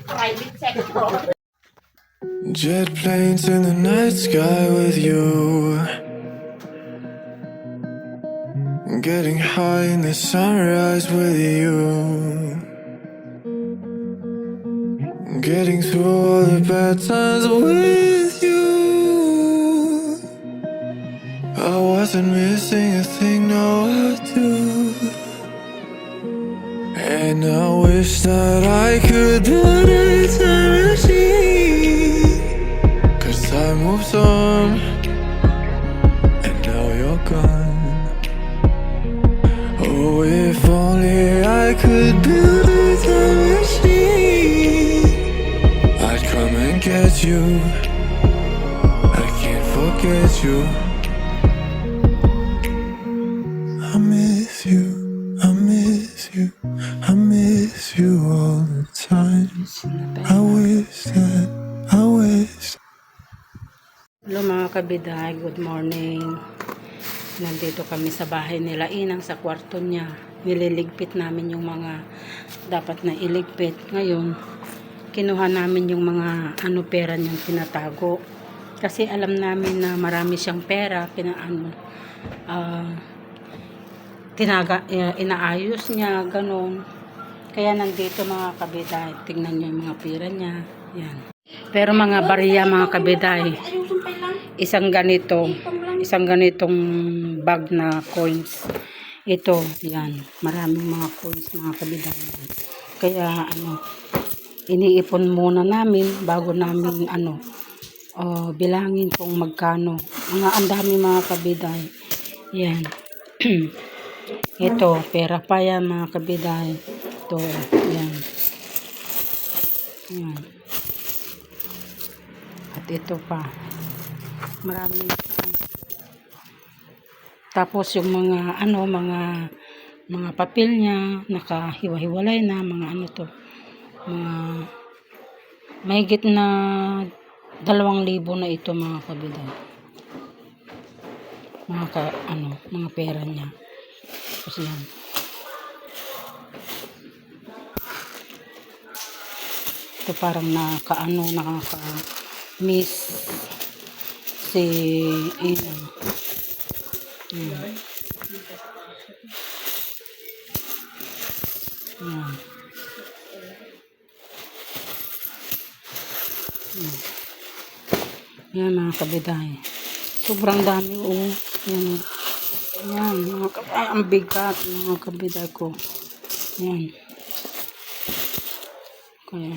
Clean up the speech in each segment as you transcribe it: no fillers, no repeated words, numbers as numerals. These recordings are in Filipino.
Private sector. Jet planes in the night sky with you, getting high in the sunrise with you, getting through all the bad times with you. I wasn't missing a thing, now I do. And I wish that I could put a time machine, 'cause time moves on, and now you're gone. Oh, if only I could build a time machine, I'd come and get you. I can't forget you. I miss you, I miss you, I miss you all the time. I wish. Hello mga kabiday, good morning. Nandito kami sa bahay nila Inang sa kwarto niya. Nililigpit namin yung mga dapat na iligpit. Ngayon, kinuha namin yung mga pera niyang pinatago. Kasi alam namin na marami siyang pera, inaayos niya, ganun. Kaya nandito mga kabiday, tingnan niyo yung mga pera niya. Yan. Pero mga bariya mga kabiday, isang ganitong bag na coins. Ito, yan, maraming mga coins mga kabiday. Kaya iniipon muna namin bago namin bilangin kung magkano. Ang dami mga kabiday. Yan. Ito, pera pa yan mga kabiday. Ito, yan. Yan. At ito pa. Marami. Tapos yung mga mga papel niya nakahiwa-hiwalay na, mga to. Mga mahigit na 2,000 na ito mga kabiday. Mga pera niya. Tapos yan. Ito parang nakaka-miss si Inang. Yan. Yan. Yan mga kabiday. Sobrang dami yan. Yan mga kabiday. Ang bigat mga kabiday ko. Yan. Kaya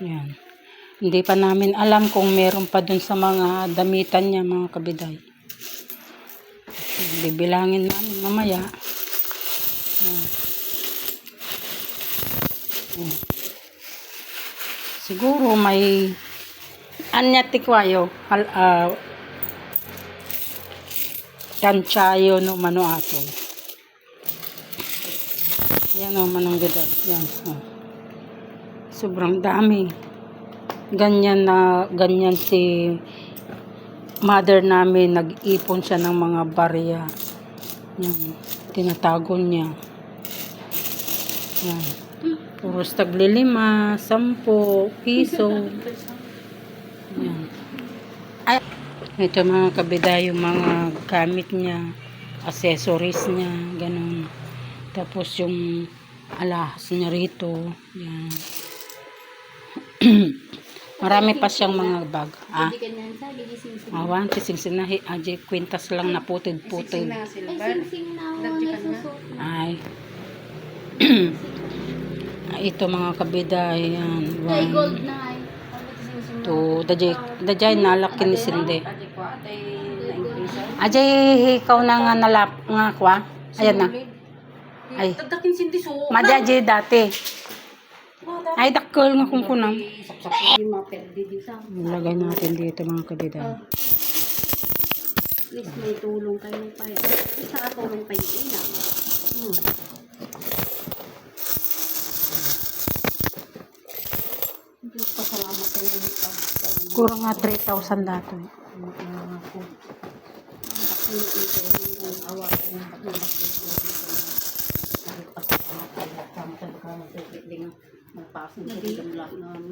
yan. Hindi pa namin alam kung meron pa dun sa mga damitan niya mga kabiday. Bibilangin namin mamaya. Yan. Yan. Siguro may tikwayo kanchayo no mano ato. Yan o manong gudal. Yan. Sobrang dami. Ganyan si mother namin, nag-ipon siya ng mga barya. Yan. Tinatago niya. Yan. Puros tagli 5, 10 piso. Yan. Ay, ito mga kabiday, yung mga gamit niya, accessories niya, ganun. Tapos yung alahas niya rito. Yan. Marami pa siyang mga bag. Awan, kising na aji kwintas lang na putid-putid. Ay. Ito mga kabiday, yan. Gold na ay. To dajay nalak kini sinde. Ajay ikaw na nga nalap nga kwa. Ayan na. Ay. Tagdakin sindi so. Madyaji dati. Ay dakkel nga kung kunam. Ilagay natin dito mga kabiday. Please may tulong kayo pa. Isa ako may payiin. Pasalamat kayo. Siguro nga 3,000 dato.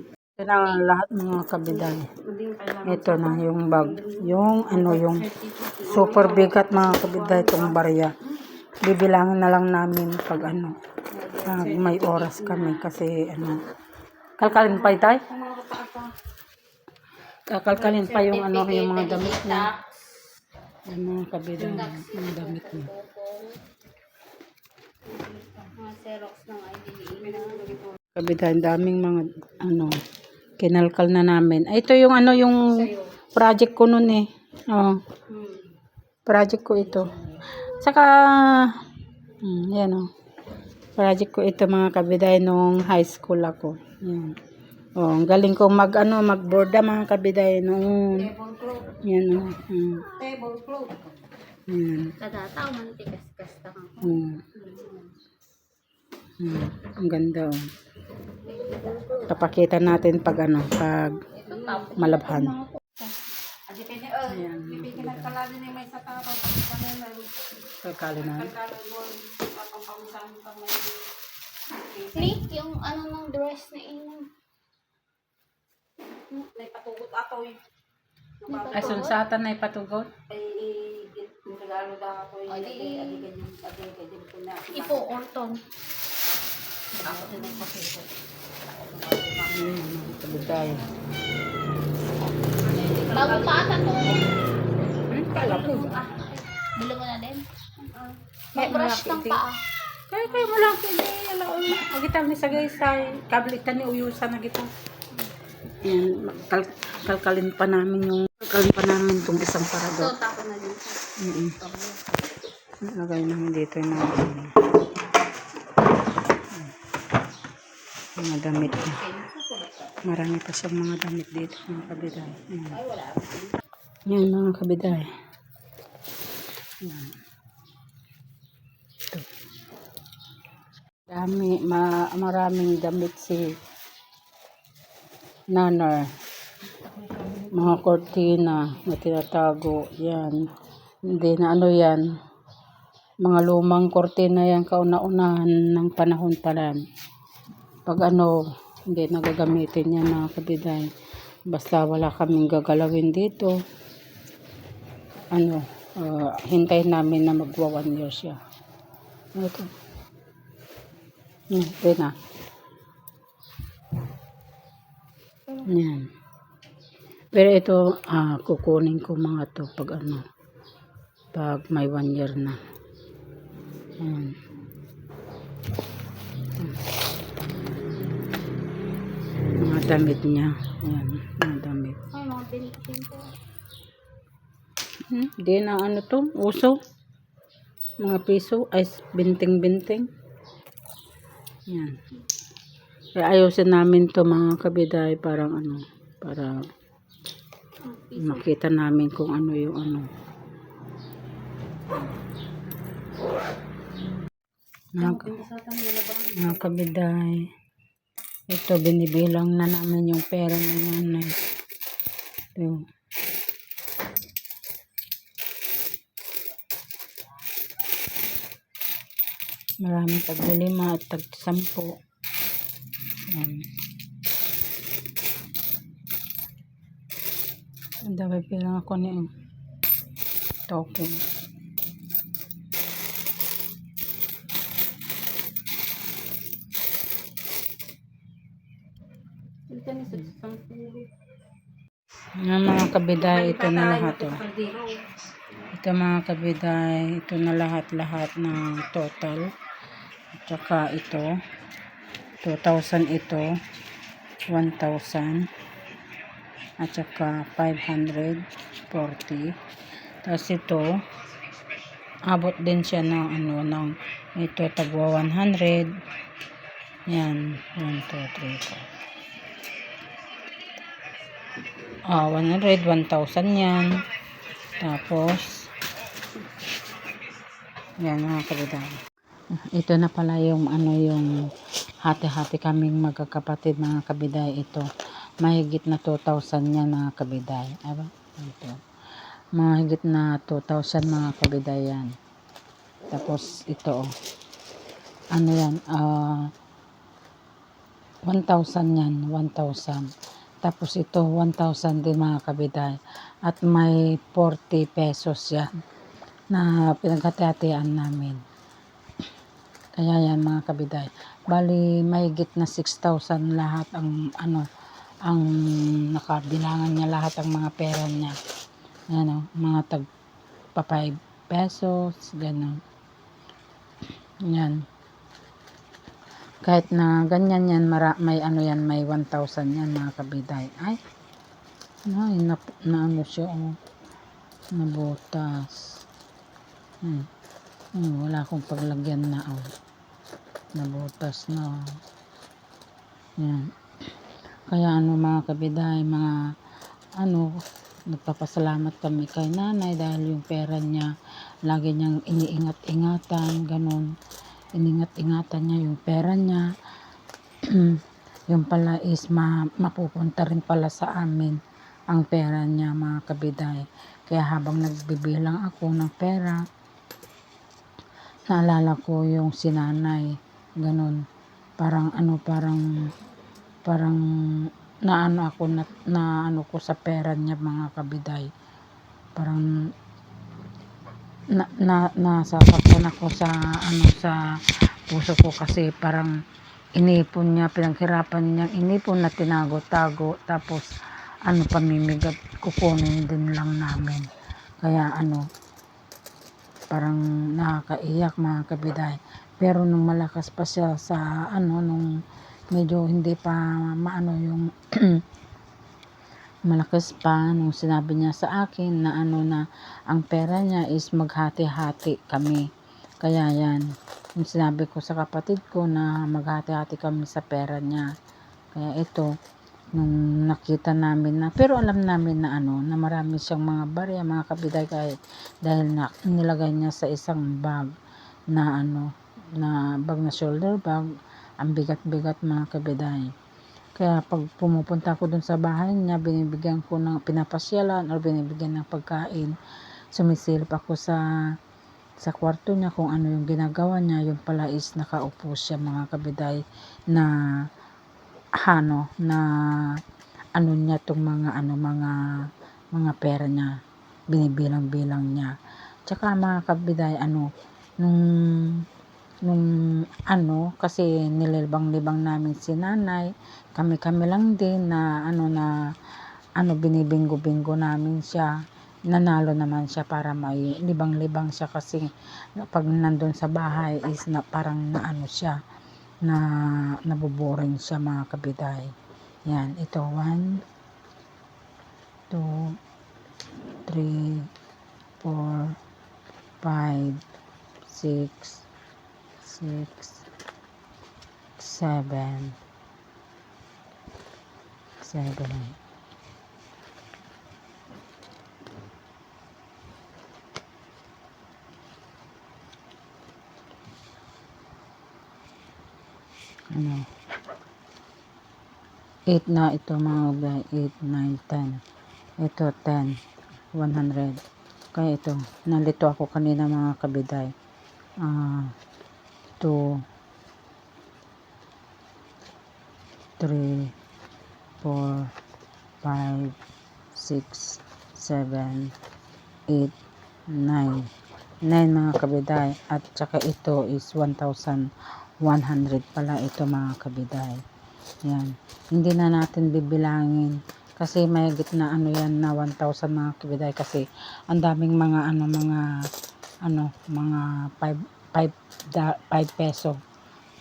Ito na ang lahat ng mga kabiday. Ito na yung bag. Yung ano yung super bigat mga kabiday itong barya. Bibilangin na lang namin pag ano. Pag may oras kami kasi ano. Kalkalin pa itay? Kakalkalin pa yung ano yung mga damit niya. Yung mga kabiday. Yung damit niya. Mga Xerox ng IDE na. Kabiday, daming mga ano kinalkal na namin. Ay, ito yung ano yung project ko noon eh. Oh. Project ko ito. Saka yan oh. Project ko ito mga kabiday nung high school ako. Yan. Oh, ang galing ko magborda mga kabiday noon. Yan oh. Tablecloth. Yan. Kadataw man tikas-kasta ka. Ang ganda oh. Papakita natin pag ano, pag malabhan. Ayan. Pagkali na. Click yung ano ng dress na ina. May patugot ato eh. Ay, sunsatan na ipatugot. Ay, regalo daw ako eh. Adi. Adi ko na. Ipo orton. Ako din ang patugot. Kabiday. Bago pa ata to. Kala ko. Bilo mo na din. Mag-brush ng paa. Kaya mo lang kini alaon. Magital ni sa guys ay kablitan ni uyusan na kita. Yan, kalkalin pa namin itong isang So, parador. tapo na din. Lagay namin dito yung mga damit niya. Marami pa siyang mga damit dito, mga kabiday. Yan mga kabiday. Yan. Ito. Maraming damit si Nanar. Mga kortina na tinatago. Yan. Hindi na ano yan. Mga lumang kortina yan kauna-unahan ng panahon pa lang. Pag ano, hindi nagagamitin yan mga kabiday. Basta wala kaming gagalawin dito. Ano, hintayin namin na magwa 1 year siya. Ito. Ito na. Yan. Pero ito, kukunin ko mga to pag ano, pag may 1 year na. Yan. Mga damit niya. Yan, mga damit. Ay, mga binigyan ko. Di na ano to, uso. Mga piso, ay binting-binting. Yan. Kaya ayusin namin to mga kabiday, parang ano, para makita namin kung ano yung ano. Mga kabiday, ito binibilang na namin yung pera ng nanay. Ito. Maraming tag-5 at tag-10. Yan. Ang dami bilang ako ni token. Ito ni sa Yan mga kabiday, ito na lahat oh. Ito mga kabiday, ito na lahat ng total. At saka ito 2,000 ito, 1,000 at saka 540. Tapos ito abot din siya ng ano ng ito tagwa 100. Yan, 1, 2, 3, 4. 100, 1,000 yan. Tapos yan mga kabiday. Ito na pala yung ano yung hati-hati kaming magkakapatid mga kabiday. Ito mahigit na 2,000 yan mga kabiday. Aba, ito. Mahigit na 2,000 mga kabiday yan. Tapos ito, ano yan, 1,000 yan, 1,000. Tapos ito, 1,000 din mga kabiday. At may 40 pesos yan na pinaghati-hatian namin. Kaya yan mga kabiday. Bali, mahigit na 6,000 lahat ang ang nakabilangan niya lahat ang mga pera niya. Ano, mga tagpa 5 pesos, gano'n. Yan. Kahit na ganyan yan, may yan, may 1,000 yan mga kabiday. Ay, na ano siya, nabutas. Wala akong paglagyan na, nabutas na. Yan. Kaya mga kabiday, mga nagpapasalamat kami kay nanay dahil yung pera niya lagi niyang iniingat-ingatan, ganun. Iningat-ingatan niya yung pera niya. Yung pala is mapupunta rin pala sa amin ang pera niya mga kabiday. Kaya habang nagbibilang ako ng pera, naalala ko yung sinanay, ganun. Parang naano ako na ko sa pera niya mga kabiday. Parang nasasaktan ako sa sa puso ko kasi parang inipon niya, pinaghirapan niya, inipon na tinago-tago, tapos pamimigat kukunin din lang namin. Kaya parang nakakaiyak mga kabiday. Pero nung malakas pa siya sa nung medyo hindi pa yung malakas pa nung sinabi niya sa akin na na ang pera niya is maghati-hati kami. Kaya yan, yung sinabi ko sa kapatid ko na maghati-hati kami sa pera niya. Kaya ito, nung nakita namin na, pero alam namin na na marami siyang mga barya, mga kabiday, dahil nilagay niya sa isang bag na na bag na shoulder bag, ang bigat-bigat mga kabiday. Kaya pag pumupunta ako dun sa bahay niya, binibigyan ko ng pinapasyalan o binibigyan ng pagkain. Sumisilip ako sa kwarto niya kung ano yung ginagawa niya. Yung pala is nakaupo siya mga kabiday na niya tong mga pera niya, binibilang-bilang niya. Tsaka mga kabiday, nung kasi nililibang-libang namin si nanay, kami lang din na binibinggo-bingo namin siya. Nanalo naman siya para may libang-libang siya kasi pag nandun sa bahay is parang siya na naboboring siya mga kabiday. Yan, ito 1, 2, 3, 4, 5, 6, 7, 8 na ito mga 8, 9, 10. Ito 10, 100. Kaya ito, nalito ako kanina mga kabiday. 2, 3, 4, 5, 6, 7, 8, 9. 9 mga kabiday. At saka ito is 1,100 pala ito mga kabiday. Yan. Hindi na natin bibilangin kasi may na yan na 1,000 mga kabiday kasi ang daming mga mga 5 peso.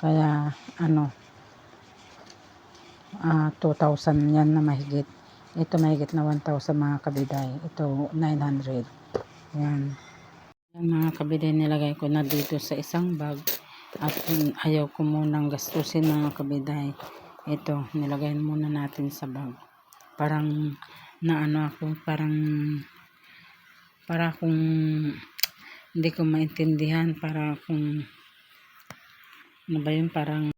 Kaya 2,000 yan na mahigit. Ito mahigit na 1,000 mga kabiday. Ito 900. Yan. Yan mga kabiday, nilagay ko na dito sa isang bag at ayaw ko munang gastusin mga kabiday. Ito, nilagay muna natin sa bag. Parang ako, para kung hindi ko maintindihan, para kung ba yun, parang